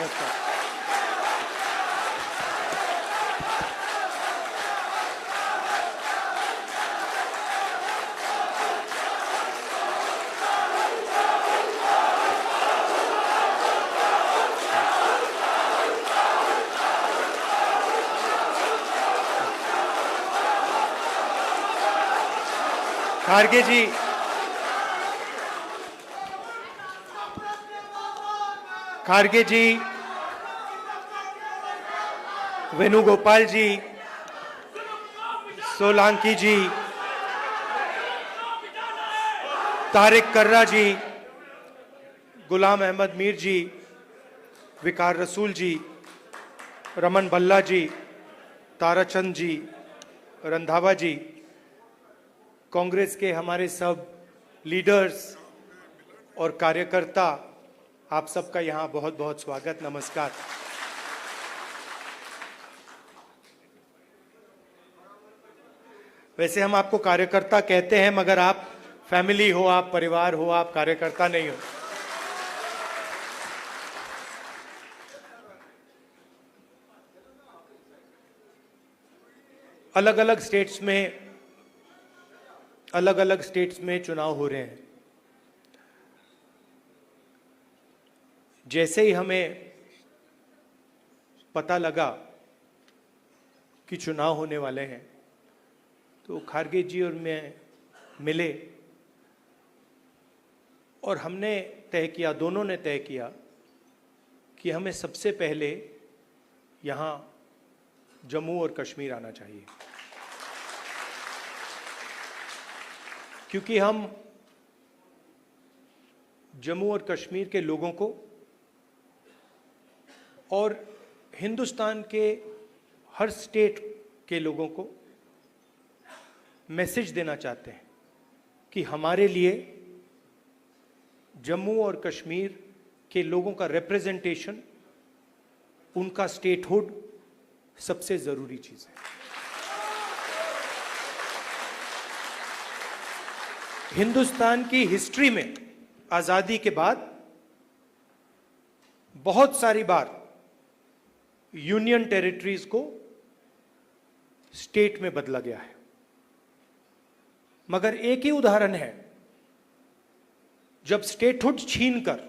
नमस्कार। खारगे जी, खारगे जी, वेणुगोपाल जी, सोलंकी जी, तारिक कर्रा जी, गुलाम अहमद मीर जी, विकार रसूल जी, रमन भल्ला जी, ताराचंद जी, रंधावा जी, कांग्रेस के हमारे सब लीडर्स और कार्यकर्ता, आप सबका यहाँ बहुत बहुत स्वागत, नमस्कार। वैसे हम आपको कार्यकर्ता कहते हैं, मगर आप फैमिली हो, आप परिवार हो, आप कार्यकर्ता नहीं हो। अलग अलग स्टेट्स में चुनाव हो रहे हैं। जैसे ही हमें पता लगा कि चुनाव होने वाले हैं, तो खारगे जी और मैं मिले और हमने तय किया, दोनों ने तय किया कि हमें सबसे पहले यहाँ जम्मू और कश्मीर आना चाहिए, क्योंकि हम जम्मू और कश्मीर के लोगों को और हिंदुस्तान के हर स्टेट के लोगों को मैसेज देना चाहते हैं कि हमारे लिए जम्मू और कश्मीर के लोगों का रिप्रेजेंटेशन, उनका स्टेटहुड सबसे जरूरी चीज है। हिंदुस्तान की हिस्ट्री में आजादी के बाद बहुत सारी बार यूनियन टेरिटरीज को स्टेट में बदला गया है, मगर एक ही उदाहरण है जब स्टेटहुड छीनकर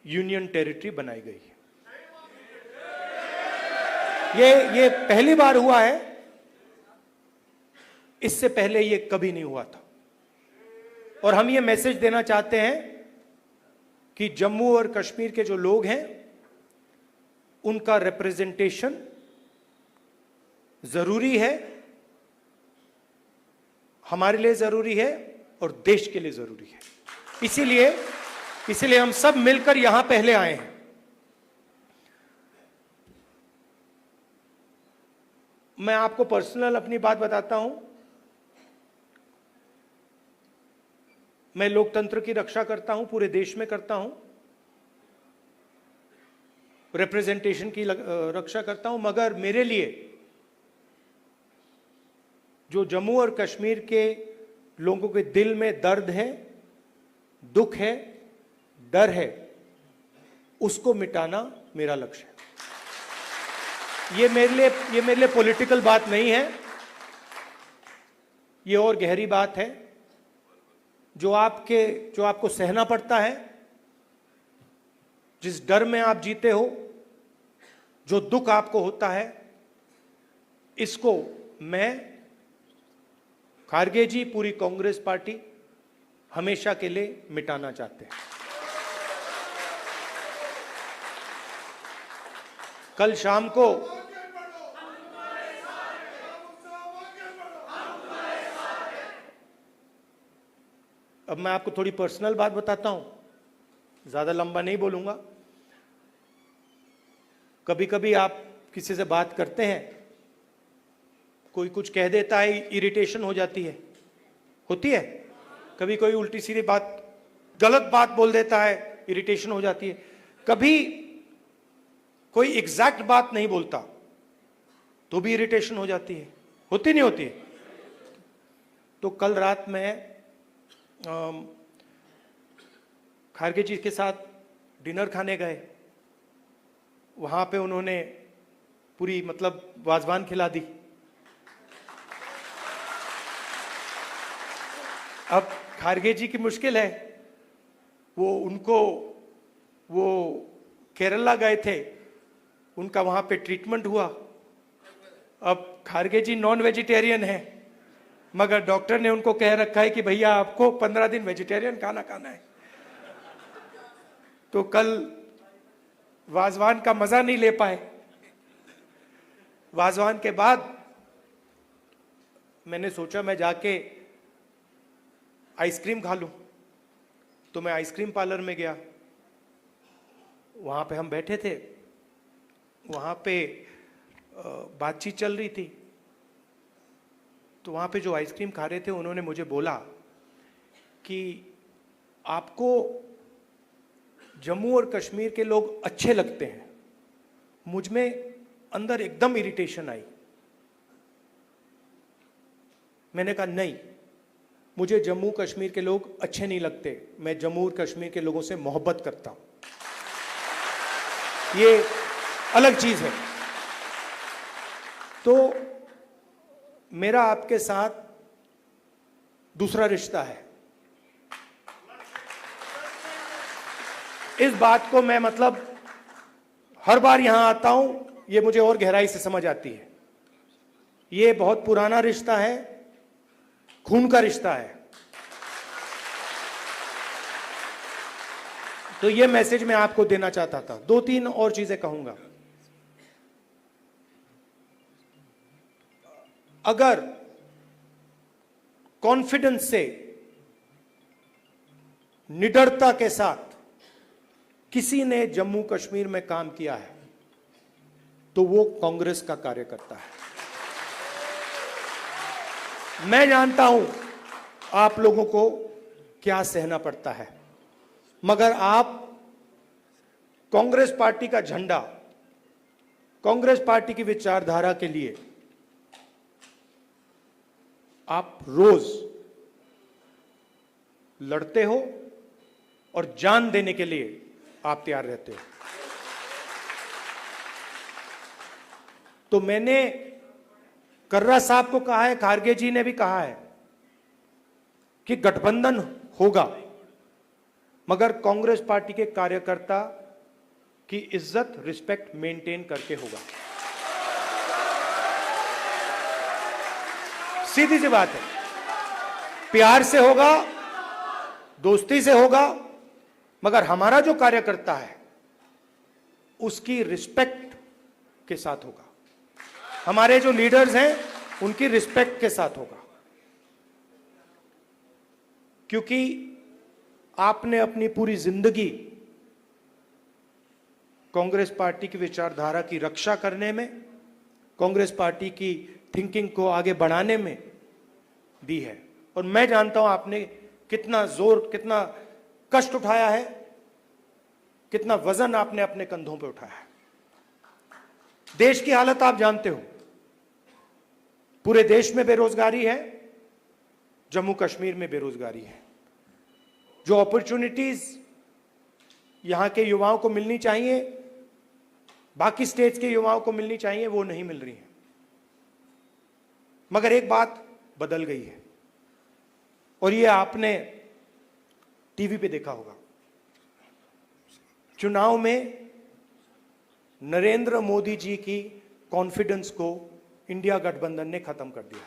यूनियन टेरिटरी बनाई गई है। ये पहली बार हुआ है, इससे पहले ये कभी नहीं हुआ था। और हम ये मैसेज देना चाहते हैं कि जम्मू और कश्मीर के जो लोग हैं, उनका रिप्रेजेंटेशन जरूरी है, हमारे लिए जरूरी है और देश के लिए जरूरी है। इसीलिए हम सब मिलकर यहां पहले आए हैं। मैं आपको पर्सनल अपनी बात बताता हूं। मैं लोकतंत्र की रक्षा करता हूं, पूरे देश में करता हूं, रिप्रेजेंटेशन की रक्षा करता हूं, मगर मेरे लिए जो जम्मू और कश्मीर के लोगों के दिल में दर्द है, दुख है, डर है, उसको मिटाना मेरा लक्ष्य है। ये मेरे लिए पॉलिटिकल बात नहीं है, ये और गहरी बात है। जो आपको सहना पड़ता है, जिस डर में आप जीते हो, जो दुख आपको होता है, इसको मैं, खारगे जी, पूरी कांग्रेस पार्टी हमेशा के लिए मिटाना चाहते हैं। कल शाम को अब मैं आपको थोड़ी पर्सनल बात बताता हूं, ज्यादा लंबा नहीं बोलूंगा। कभी कभी आप किसी से बात करते हैं, कोई कुछ कह देता है, इरिटेशन हो जाती है, होती है। कभी कोई उल्टी सीधी बात, गलत बात बोल देता है, इरिटेशन हो जाती है। कभी कोई एग्जैक्ट बात नहीं बोलता तो भी इरिटेशन हो जाती है, होती नहीं होती। तो कल रात में खारगे जी के साथ डिनर खाने गए। वहां पे उन्होंने पूरी मतलब वाजवान खिला दी। अब खारगे जी की मुश्किल है, वो केरला गए थे, उनका वहां पे ट्रीटमेंट हुआ। अब खारगे जी नॉन वेजिटेरियन है, मगर डॉक्टर ने उनको कह रखा है कि भैया आपको 15 दिन वेजिटेरियन खाना खाना है। तो कल वाजवान का मजा नहीं ले पाए। वाजवान के बाद मैंने सोचा मैं जाके आइसक्रीम खा लूं, तो मैं आइसक्रीम पार्लर में गया। वहां पे हम बैठे थे, वहां पे बातचीत चल रही थी। तो वहां पे जो आइसक्रीम खा रहे थे उन्होंने मुझे बोला कि आपको जम्मू और कश्मीर के लोग अच्छे लगते हैं। मुझ में अंदर एकदम इरिटेशन आई। मैंने कहा नहीं, मुझे जम्मू कश्मीर के लोग अच्छे नहीं लगते, मैं जम्मू और कश्मीर के लोगों से मोहब्बत करता हूं, ये अलग चीज है। तो मेरा आपके साथ दूसरा रिश्ता है। इस बात को मैं मतलब हर बार यहां आता हूं, ये मुझे और गहराई से समझ आती है। ये बहुत पुराना रिश्ता है, खून का रिश्ता है। तो ये मैसेज मैं आपको देना चाहता था। 2-3 और चीजें कहूंगा। अगर कॉन्फिडेंस से, निडरता के साथ किसी ने जम्मू कश्मीर में काम किया है तो वो कांग्रेस का कार्यकर्ता है। मैं जानता हूं आप लोगों को क्या सहना पड़ता है, मगर आप कांग्रेस पार्टी का झंडा, कांग्रेस पार्टी की विचारधारा के लिए आप रोज लड़ते हो और जान देने के लिए आप तैयार रहते हो। तो मैंने कर्रा साहब को कहा है, खारगे जी ने भी कहा है कि गठबंधन होगा, मगर कांग्रेस पार्टी के कार्यकर्ता की इज्जत, रिस्पेक्ट मेंटेन करके होगा। सीधी सी बात है, प्यार से होगा, दोस्ती से होगा, मगर हमारा जो कार्यकर्ता है उसकी रिस्पेक्ट के साथ होगा। हमारे जो लीडर्स हैं उनकी रिस्पेक्ट के साथ होगा। क्योंकि आपने अपनी पूरी जिंदगी कांग्रेस पार्टी की विचारधारा की रक्षा करने में, कांग्रेस पार्टी की थिंकिंग को आगे बढ़ाने में दी है। और मैं जानता हूं आपने कितना जोर, कितना कष्ट उठाया है, कितना वजन आपने अपने कंधों पे उठाया है। देश की हालत आप जानते हो, पूरे देश में बेरोजगारी है, जम्मू कश्मीर में बेरोजगारी है। जो अपॉर्चुनिटीज यहां के युवाओं को मिलनी चाहिए, बाकी स्टेट्स के युवाओं को मिलनी चाहिए, वो नहीं मिल रही है। मगर एक बात बदल गई है, और ये आपने टीवी पे देखा होगा। चुनाव में नरेंद्र मोदी जी की कॉन्फिडेंस को इंडिया गठबंधन ने खत्म कर दिया।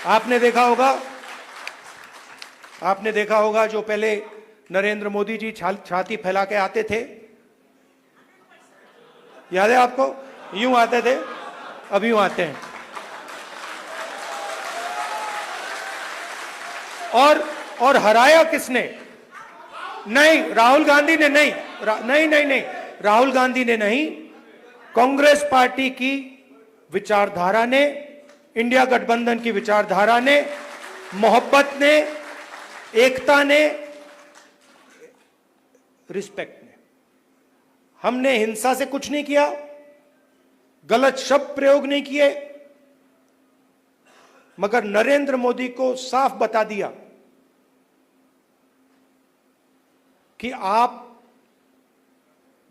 आपने देखा होगा जो पहले नरेंद्र मोदी जी छाती फैला के आते थे, याद है आपको? यूं आते थे, अब यूं आते हैं। और हराया किसने? नहीं, राहुल गांधी ने नहीं, नहीं, राहुल गांधी ने नहीं, कांग्रेस पार्टी की विचारधारा ने, इंडिया गठबंधन की विचारधारा ने, मोहब्बत ने, एकता ने, रिस्पेक्ट ने। हमने हिंसा से कुछ नहीं किया, गलत शब्द प्रयोग नहीं किए, मगर नरेंद्र मोदी को साफ बता दिया कि आप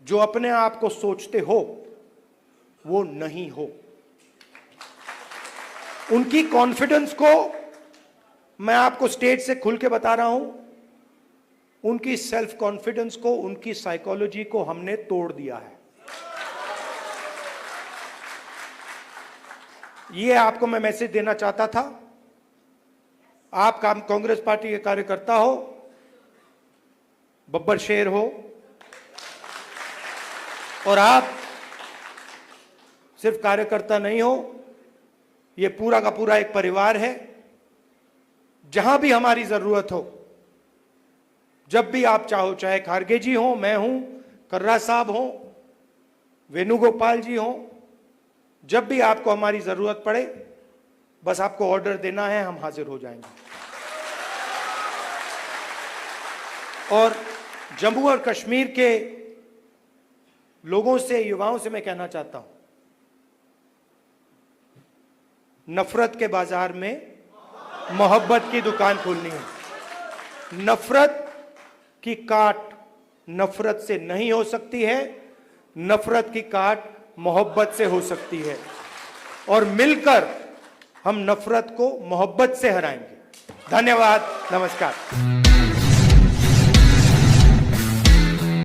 जो अपने आप को सोचते हो वो नहीं हो। उनकी कॉन्फिडेंस को मैं आपको स्टेज से खुल के बता रहा हूं, उनकी सेल्फ कॉन्फिडेंस को, उनकी साइकोलॉजी को हमने तोड़ दिया है। ये आपको मैं मैसेज देना चाहता था। आप कांग्रेस पार्टी के कार्यकर्ता हो, बब्बर शेर हो, और आप सिर्फ कार्यकर्ता नहीं हो, ये पूरा का पूरा एक परिवार है। जहां भी हमारी जरूरत हो, जब भी आप चाहो, चाहे खारगे जी हो, मैं हूं, कर्रा साहब हो, वेणुगोपाल जी हो, जब भी आपको हमारी जरूरत पड़े, बस आपको ऑर्डर देना है, हम हाजिर हो जाएंगे। और जम्मू और कश्मीर के लोगों से, युवाओं से मैं कहना चाहता हूं, नफरत के बाजार में मोहब्बत की दुकान खोलनी है। नफरत की काट नफरत से नहीं हो सकती है, नफरत की काट मोहब्बत से हो सकती है, और मिलकर हम नफरत को मोहब्बत से हराएंगे। धन्यवाद, नमस्कार।